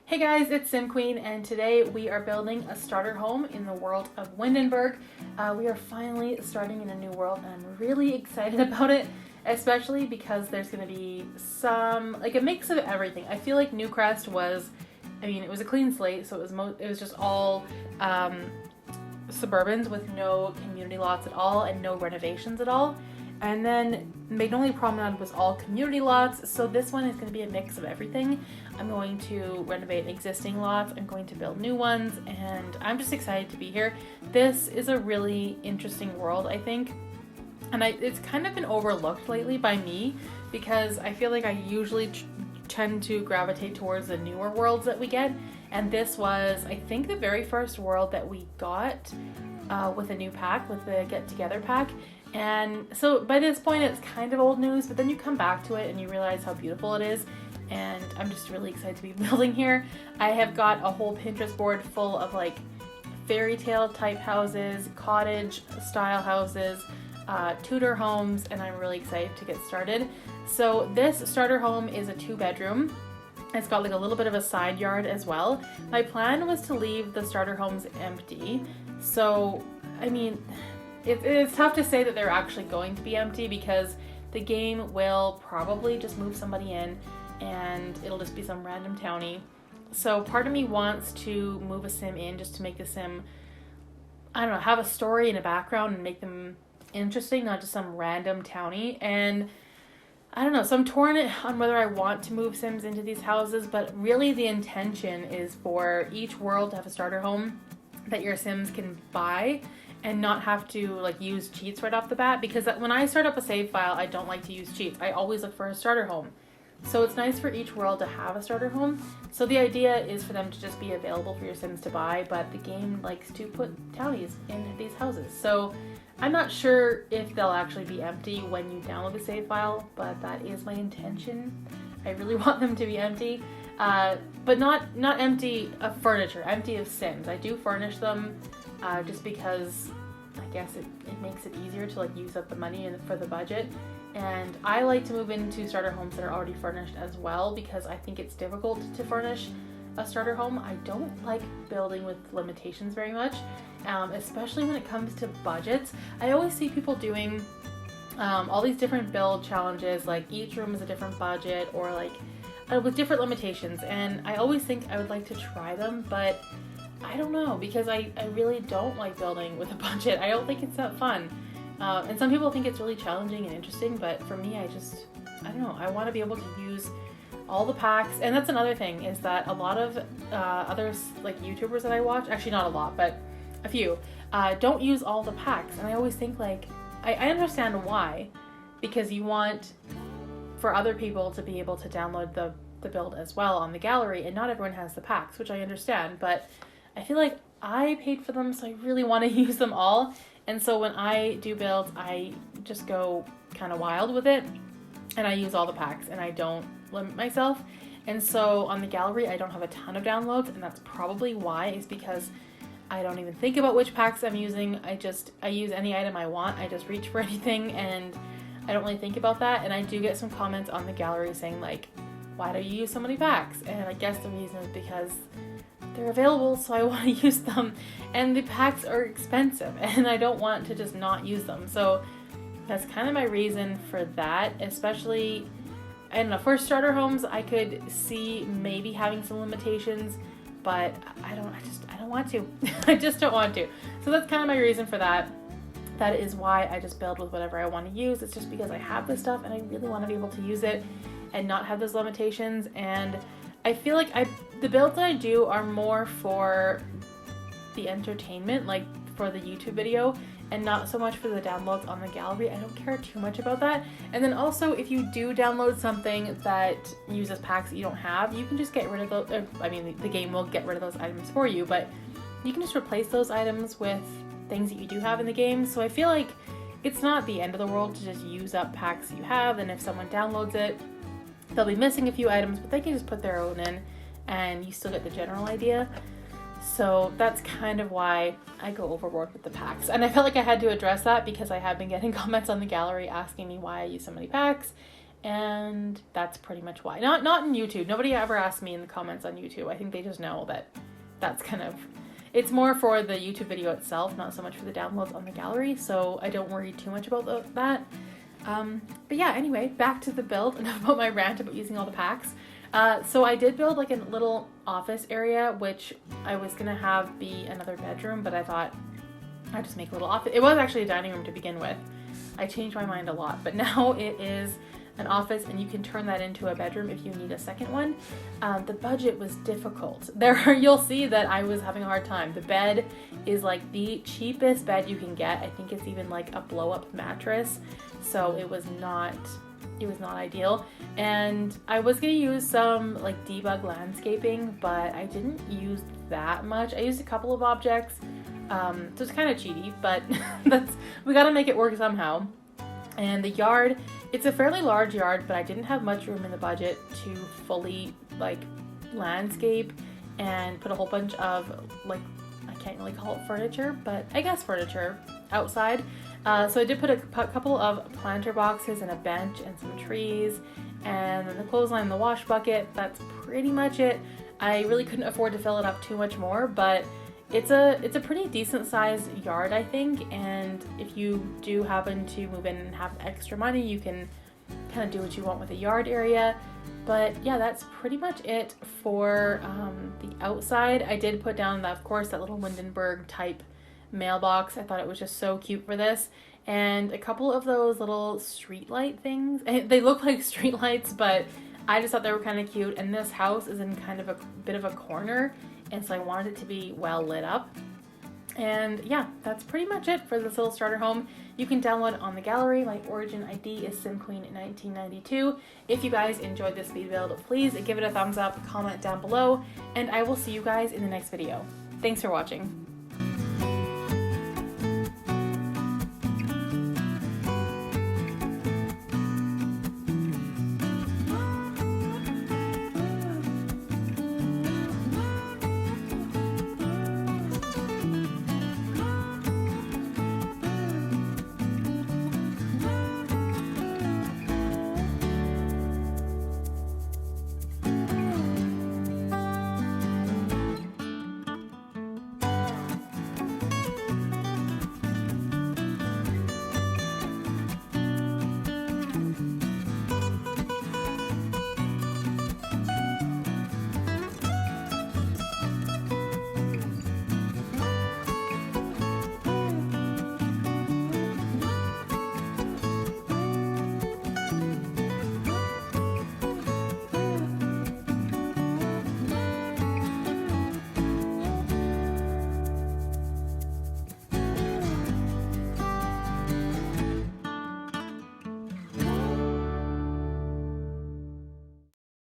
Hey guys, it's Sim Queen, and today we are building a starter home in the world of Windenburg. We are finally starting in a new world, and I'm really excited about it, especially because there's going to be a mix of everything. I feel like Newcrest was, it was a clean slate, so it was just all suburbans with no community lots at all and no renovations at all. And then Magnolia Promenade was all community lots, so this one is going to be a mix of everything. I'm going to renovate existing lots, I'm going to build new ones, and I'm just excited to be here. This is a really interesting world, I think, and it's kind of been overlooked lately by me because I feel like I usually tend to gravitate towards the newer worlds that we get, and this was, I think, the very first world that we got with a new pack, with the Get Together pack. And so by this point it's kind of old news, but then you come back to it and you realize how beautiful it is, and I'm just really excited to be building here. I have got a whole Pinterest board full of like fairy tale type houses, cottage style houses, Tudor homes, and I'm really excited to get started. So this starter home is a 2-bedroom. It's got like a little bit of a side yard as well. My plan was to leave the starter homes empty, so it's tough to say that they're actually going to be empty because the game will probably just move somebody in and it'll just be some random townie. So part of me wants to move a sim in just to make the sim, have a story and a background and make them interesting, not just some random townie. And so I'm torn on whether I want to move sims into these houses, but really the intention is for each world to have a starter home that your sims can buy and not have to use cheats right off the bat, because when I start up a save file, I don't like to use cheats. I always look for a starter home. So it's nice for each world to have a starter home. So the idea is for them to just be available for your sims to buy, but the game likes to put townies in these houses. So I'm not sure if they'll actually be empty when you download the save file, but that is my intention. I really want them to be empty, but not empty of furniture, empty of sims. I do furnish them just because I guess it makes it easier to use up the money for the budget. And I like to move into starter homes that are already furnished as well, because I think it's difficult to furnish a starter home. I don't like building with limitations very much, especially when it comes to budgets. I always see people doing all these different build challenges, like each room is a different budget or with different limitations, and I always think I would like to try them, but I don't know, because I really don't like building with a budget. I don't think it's that fun. And some people think it's really challenging and interesting, but for me, I don't know. I want to be able to use all the packs. And that's another thing, is that a lot of others, YouTubers that I watch, actually not a lot, but a few, don't use all the packs. And I always think I understand why, because you want for other people to be able to download the build as well on the gallery, and not everyone has the packs, which I understand, but I feel like I paid for them, so I really want to use them all. And so when I do builds, I just go kind of wild with it, and I use all the packs, and I don't limit myself. And so on the gallery, I don't have a ton of downloads, and that's probably why, is because I don't even think about which packs I'm using. I use any item I want. I just reach for anything, and I don't really think about that. And I do get some comments on the gallery saying why do you use so many packs? And I guess the reason is because they're available, so I want to use them, and the packs are expensive, and I don't want to just not use them. So that's kind of my reason for that. Especially, I don't know, for starter homes, I could see maybe having some limitations, but I don't want to. I just don't want to. So that's kind of my reason for that. That is why I just build with whatever I want to use. It's just because I have this stuff and I really want to be able to use it and not have those limitations. And I feel like the builds that I do are more for the entertainment, for the YouTube video, and not so much for the downloads on the gallery. I don't care too much about that. And then also, if you do download something that uses packs that you don't have, you can just get rid of those. The game will get rid of those items for you, but you can just replace those items with things that you do have in the game. So I feel like it's not the end of the world to just use up packs you have, and if someone downloads it, they'll be missing a few items, but they can just put their own in and you still get the general idea. So that's kind of why I go overboard with the packs. And I felt like I had to address that because I have been getting comments on the gallery asking me why I use so many packs. and that's pretty much why. Not in YouTube. Nobody ever asked me in the comments on YouTube. I think they just know that that's kind of, it's more for the YouTube video itself, not so much for the downloads on the gallery, so I don't worry too much about that. But yeah, anyway, back to the build, enough about my rant about using all the packs. So I did build like a little office area, which I was gonna have be another bedroom, but I thought I'd just make a little office. It was actually a dining room to begin with. I changed my mind a lot, but now it is an office, and you can turn that into a bedroom if you need a second one. The budget was difficult. You'll see that I was having a hard time. The bed is like the cheapest bed you can get. I think it's even like a blow-up mattress, so it was not ideal. And I was gonna use some like debug landscaping, but I didn't use that much. I used a couple of objects, so it's kind of cheaty, but we gotta make it work somehow. And the yard, it's a fairly large yard, but I didn't have much room in the budget to fully like landscape and put a whole bunch of like, I can't really call it furniture, but I guess furniture outside. So I did put a couple of planter boxes and a bench and some trees, and then the clothesline and the wash bucket. That's pretty much it. I really couldn't afford to fill it up too much more, but it's a pretty decent sized yard, I think, and if you do happen to move in and have extra money, you can kind of do what you want with the yard area. But yeah, that's pretty much it for the outside. I did put down, of course, that little Windenburg type mailbox. I thought it was just so cute for this, and a couple of those little street light things. They look like street lights, but I just thought they were kind of cute, and this house is in kind of a bit of a corner, and so I wanted it to be well lit up. And yeah, that's pretty much it for this little starter home. You can download it on the gallery. My origin ID is SimQueen1992. If you guys enjoyed this speed build, please give it a thumbs up, comment down below, and I will see you guys in the next video. Thanks for watching.